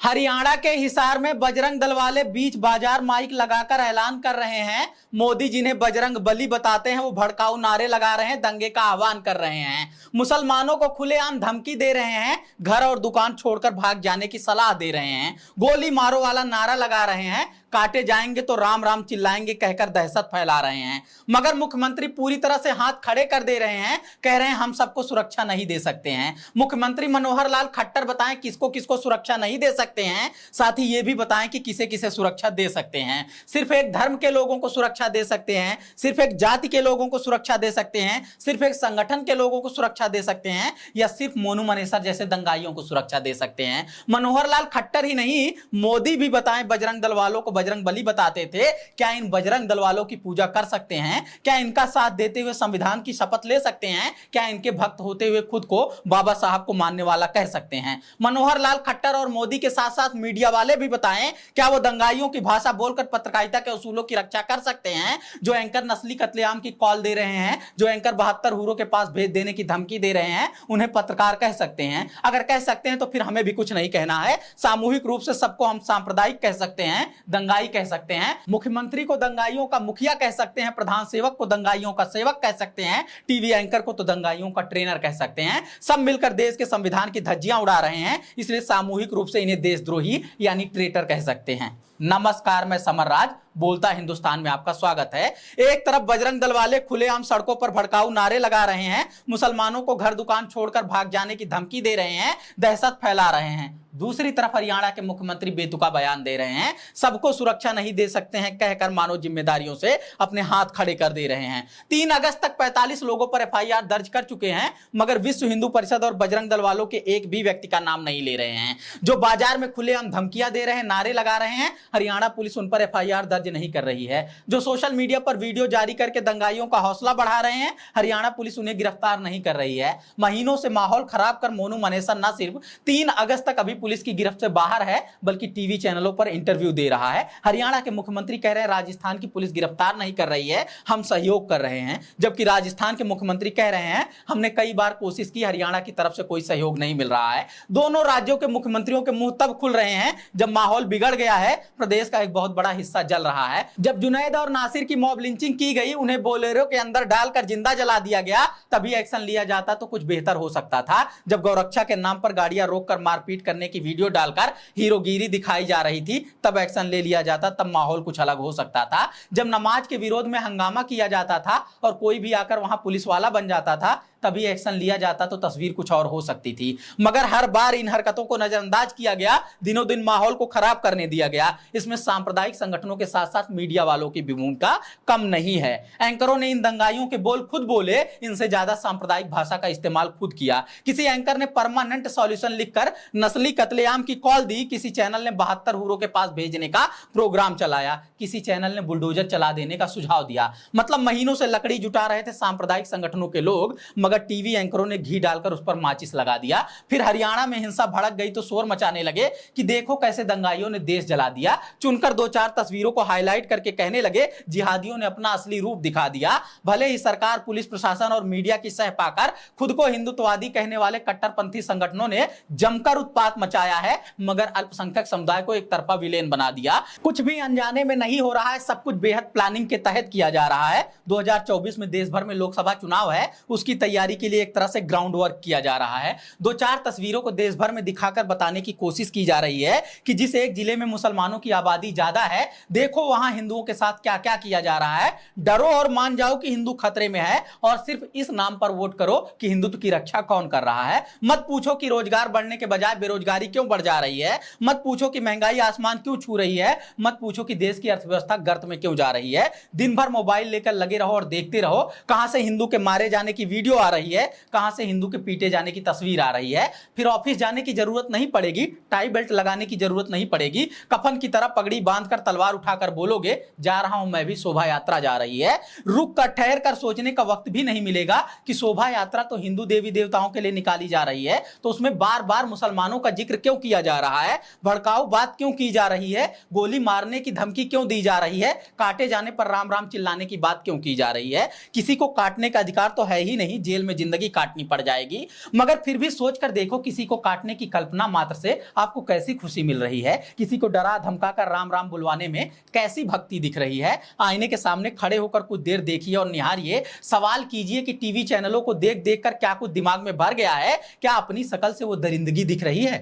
हरियाणा के हिसार में बजरंग दल वाले बीच बाजार माइक लगाकर ऐलान कर रहे हैं। मोदी जिन्हें बजरंग बली बताते हैं वो भड़काऊ नारे लगा रहे हैं, दंगे का आह्वान कर रहे हैं, मुसलमानों को खुलेआम धमकी दे रहे हैं, घर और दुकान छोड़कर भाग जाने की सलाह दे रहे हैं, गोली मारो वाला नारा लगा रहे हैं, काटे जाएंगे तो राम राम चिल्लाएंगे कहकर दहशत फैला रहे हैं। मगर मुख्यमंत्री पूरी तरह से हाथ खड़े कर दे रहे हैं, कह रहे हैं हम सबको सुरक्षा नहीं दे सकते हैं। मुख्यमंत्री मनोहर लाल खट्टर बताएं किसको किसको सुरक्षा नहीं दे सकते हैं, साथ ही ये भी बताएं कि किसे किसे सुरक्षा दे सकते हैं। सिर्फ एक धर्म के लोगों को सुरक्षा दे सकते हैं, सिर्फ एक जाति के लोगों को सुरक्षा दे सकते हैं, सिर्फ एक संगठन के लोगों को सुरक्षा दे सकते हैं, या सिर्फ मोनू मनेसर जैसे दंगाइयों को सुरक्षा दे सकते हैं। मनोहर लाल खट्टर ही नहीं, मोदी भी बताएं बजरंग दल वालों को बजरंग बली बताते थे, क्या इन बजरंग दल वालों की पूजा कर सकते हैं? क्या इनका साथ देते हुए संविधान की शपथ ले सकते हैं? क्या इनके भक्त होते हुए खुद को बाबा साहब को मानने वाला कह सकते हैं? मनोहर लाल खट्टर और मोदी के साथ साथ मीडिया वाले भी बताएं, क्या वो दंगाइयों की भाषा बोलकर पत्रकारिता के उसूलों की रक्षा कर सकते हैं? जो एंकर नस्ली कत्लेआम की कॉल दे रहे हैं, जो एंकर 72 हूरों के पास भेज देने की धमकी दे रहे हैं, उन्हें पत्रकार कह सकते हैं? अगर कह सकते हैं तो फिर हमें भी कुछ नहीं कहना है। सामूहिक रूप से सबको हम सांप्रदायिक कह सकते हैं, दंगाई कह सकते हैं, मुख्यमंत्री को दंगाइयों का मुखिया कह सकते हैं, प्रधान सेवक को दंगाइयों का सेवक कह सकते हैं, टीवी एंकर को तो दंगाइयों का ट्रेनर कह सकते हैं। सब मिलकर देश के संविधान की धज्जियां उड़ा रहे हैं, इसलिए सामूहिक रूप से इन्हें देशद्रोही यानी ट्रेटर कह सकते हैं। नमस्कार, मैं समर राज बोलता हिंदुस्तान में आपका स्वागत है। एक तरफ बजरंग दल वाले खुलेआम सड़कों पर भड़काऊ नारे लगा रहे हैं, मुसलमानों को घर दुकान छोड़कर भाग जाने की धमकी दे रहे हैं, दहशत फैला रहे हैं। दूसरी तरफ हरियाणा के मुख्यमंत्री बेतुका बयान दे रहे हैं, सबको सुरक्षा नहीं दे सकते हैं कहकर मानव जिम्मेदारियों से अपने हाथ खड़े कर दे रहे हैं। 3 अगस्त तक 45 लोगों पर एफआईआर दर्ज कर चुके हैं, मगर विश्व हिंदू परिषद और बजरंग दल वालों के एक भी व्यक्ति का नाम नहीं ले रहे हैं। जो बाजार में खुलेआम धमकियां दे रहे हैं, नारे लगा रहे हैं, हरियाणा पुलिस उन पर एफआईआर दर्ज नहीं कर रही है। जो सोशल मीडिया पर वीडियो जारी करके दंगाइयों का हौसला बढ़ा रहे हैं, हरियाणा पुलिस उन्हें गिरफ्तार नहीं कर रही है। महीनों से माहौल खराब कर मोनू मनेसर न सिर्फ 3 अगस्त तक अभी पुलिस की गिरफ्त से बाहर है, बल्कि टीवी चैनलों पर इंटरव्यू दे रहा है। हरियाणा के मुख्यमंत्री कह रहे हैं राजस्थान की पुलिस गिरफ्तार नहीं कर रही है, हम सहयोग कर रहे हैं, जबकि राजस्थान के मुख्यमंत्री कह रहे हैं हमने कई बार कोशिश की, हरियाणा की तरफ से कोई सहयोग नहीं मिल रहा है। दोनों राज्यों के मुख्यमंत्रियों के मुंह तब खुल रहे हैं जब माहौल बिगड़ गया है, प्रदेश का एक बहुत बड़ा हिस्सा जल रहा है। जब जुनैद और नासिर की मॉब लिंचिंग की गई, उन्हें बोलेरो के अंदर डालकर जिंदा जला दिया गया, तभी एक्शन लिया जाता तो कुछ बेहतर हो सकता था। जब गौरक्षा के नाम पर गाड़ियां रोककर मारपीट करने की वीडियो डालकर हीरोगिरी दिखाई जा रही थी, तब एक्शन ले लिया जाता, तब माहौल कुछ अलग हो सकता था। जब नमाज के विरोध में हंगामा किया जाता था और कोई भी आकर वहां पुलिस वाला बन जाता था, तभी एक्शन लिया जाता तो तस्वीर कुछ और हो सकती थी। मगर हर बार इन हरकतों को नजरअंदाज किया गया, दिनों दिन माहौल को खराब करने दिया गया। इसमें सांप्रदायिक संगठनों के साथ साथ मीडिया वालों की भी भूमिका कम नहीं है। एंकरों ने इन दंगाइयों के बोल खुद बोले, इनसे ज्यादा सांप्रदायिक भाषा का इस्तेमाल खुद किया। किसी एंकर ने परमानेंट सॉल्यूशन लिखकर नस्ली कत्लेआम की कॉल दी, किसी चैनल ने 72 हूरों के पास भेजने का प्रोग्राम चलाया, किसी चैनल ने बुलडोजर चला देने का सुझाव दिया। मतलब महीनों से लकड़ी जुटा रहे थे सांप्रदायिक संगठनों के लोग, मगर टीवी एंकरों ने घी डालकर उस पर माचिस लगा दिया। फिर हरियाणा में हिंसा भड़क गई तो शोर मचाने लगे कि देखो कैसे दंगाइयों ने देश जला दिया। चुनकर 2-4 तस्वीरों को हाईलाइट करके कहने लगे जिहादियों ने अपना असली रूप दिखा दिया। भले ही सरकार, पुलिस प्रशासन और मीडिया की सह पाकर खुद को हिंदुत्ववादी कहने वाले कट्टरपंथी संगठनों ने जमकर उत्पात मचाया है, मगर अल्पसंख्यक समुदाय को एक तरफा विलेन बना दिया। कुछ भी अनजाने में नहीं हो रहा है, सब कुछ बेहद प्लानिंग के तहत किया जा रहा है। 2024 में देश भर में लोकसभा चुनाव है, उसकी तैयारी के लिए एक तरह से ग्राउंड वर्क किया जा रहा है। 2-4 तस्वीरों को देश भर में दिखाकर बताने की कोशिश की जा रही है कि जिस एक जिले में मुसलमानों की आबादी ज्यादा है, देखो वहां हिंदुओं के साथ क्या क्या किया जा रहा है। डरो और मान जाओ कि हिंदू खतरे में है, और सिर्फ इस नाम पर वोट करो कि हिंदुत्व की रक्षा कौन कर रहा है। मत पूछो कि रोजगार बढ़ने के बजाय बेरोजगारी क्यों बढ़ जा रही है, मत पूछो कि महंगाई आसमान क्यों छू रही है, मत पूछो कि देश की अर्थव्यवस्था गर्त में क्यों जा रही है। दिन भर मोबाइल लेकर लगे रहो और देखते रहो कहां से हिंदू के मारे जाने की वीडियो आ रही है, कहां से हिंदू के पीटे जाने की तस्वीर आ रही है। फिर ऑफिस जाने की जरूरत नहीं पड़ेगी, टाई बेल्ट लगाने की जरूरत नहीं पड़ेगी, कफन की तरह पगड़ी बांधकर तलवार उठाकर बोलोगे जा रहा हूं मैं भी, शोभा यात्रा जा रही है। रुक कर ठहर कर सोचने का वक्त भी नहीं मिलेगा कि शोभा यात्रा तो हिंदू देवी देवताओं के लिए निकाली जा रही है, तो उसमें बार बार मुसलमानों का जिक्र क्यों किया जा रहा है, भड़काऊ बात क्यों की जा रही है, गोली मारने की धमकी क्यों दी जा रही है, काटे जाने पर राम राम चिल्लाने की बात क्यों की जा रही है। किसी को काटने का अधिकार तो है ही नहीं, जेल में जिंदगी काटनी पड़ जाएगी, मगर फिर भी सोच कर देखो, किसी को काटने की कल्पना मात्र से आपको कैसी खुशी मिल रही है, किसी को डरा धमका कर राम राम बुलवाने में कैसी भक्ति दिख रही है। आईने के सामने खड़े होकर कुछ देर देखिए और निहारिए, सवाल कीजिए कि टीवी चैनलों को देख देख कर क्या कुछ दिमाग में भर गया है, क्या अपनी शकल से वो दरिंदगी दिख रही है।